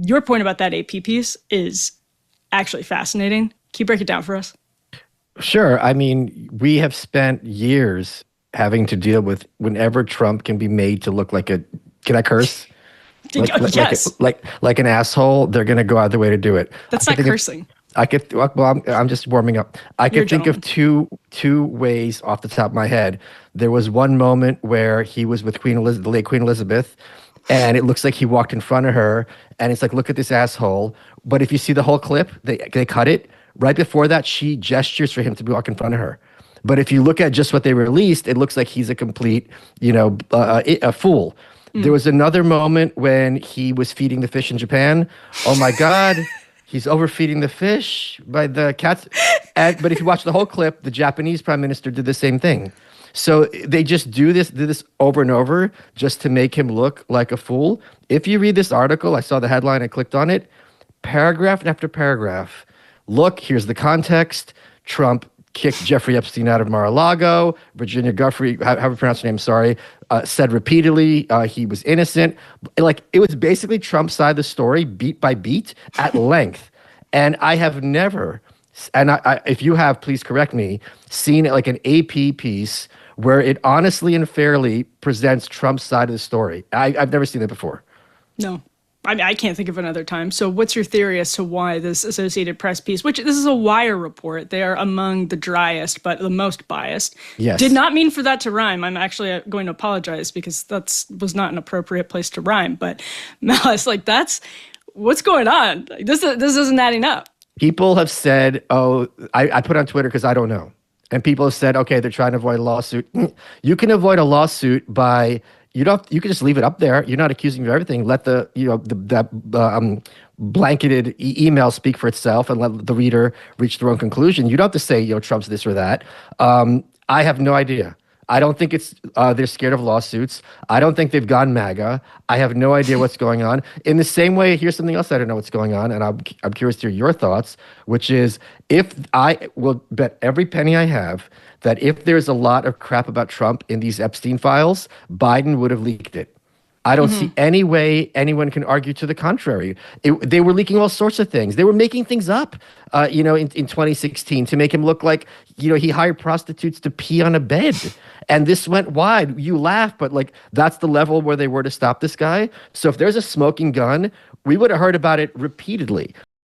your point about that AP piece is actually fascinating. Can you break it down for us? Sure. I mean, we have spent years having to deal with whenever Trump can be made to look like a, can I curse? Yes. Like an asshole, they're going to go out of their way to do it. That's not cursing. I'm just warming up. I You're a could think of two ways off the top of my head. There was one moment where he was with the late Queen Elizabeth, and it looks like he walked in front of her, and it's like, look at this asshole. But if you see the whole clip, they cut it. Right before that, she gestures for him to walk in front of her. But if you look at just what they released, it looks like he's a complete, a fool. There was another moment when he was feeding the fish in Japan. Oh my God, he's overfeeding the fish by the cats. But if you watch the whole clip, the Japanese prime minister did the same thing. So they just do this over and over just to make him look like a fool. If you read this article, I saw the headline, I clicked on it, paragraph after paragraph. Look, here's the context. Trump kicked Jeffrey Epstein out of Mar-a-Lago. Virginia Giuffre, however you pronounce her name, sorry, said repeatedly he was innocent. Like, it was basically Trump's side of the story, beat by beat, at length. And I have never, and if you have, please correct me, seen like an AP piece where it honestly and fairly presents Trump's side of the story. I've never seen that before. No. I mean, I can't think of another time. So what's your theory as to why this Associated Press piece, which this is a Wire report, they are among the driest, but the most biased, yes, did not mean for that to rhyme. I'm actually going to apologize because was not an appropriate place to rhyme. But Malice, like, that's what's going on. Like, this isn't adding up. People have said, oh, I put on Twitter because I don't know. And people have said, okay, they're trying to avoid a lawsuit. You can avoid a lawsuit by... You can just leave it up there. You're not accusing of everything. Let the blanketed email speak for itself and let the reader reach their own conclusion. You don't have to say, Trump's this or that. I have no idea. I don't think it's they're scared of lawsuits. I don't think they've gone MAGA. I have no idea what's going on. In the same way, here's something else I don't know what's going on, and I'm curious to hear your thoughts, which is, if I will bet every penny I have that if there's a lot of crap about Trump in these Epstein files, Biden would have leaked it. I don't see any way anyone can argue to the contrary. They were leaking all sorts of things. They were making things up, in 2016 to make him look like, he hired prostitutes to pee on a bed. And this went wide. You laugh, but like, that's the level where they were to stop this guy. So if there's a smoking gun, we would have heard about it repeatedly.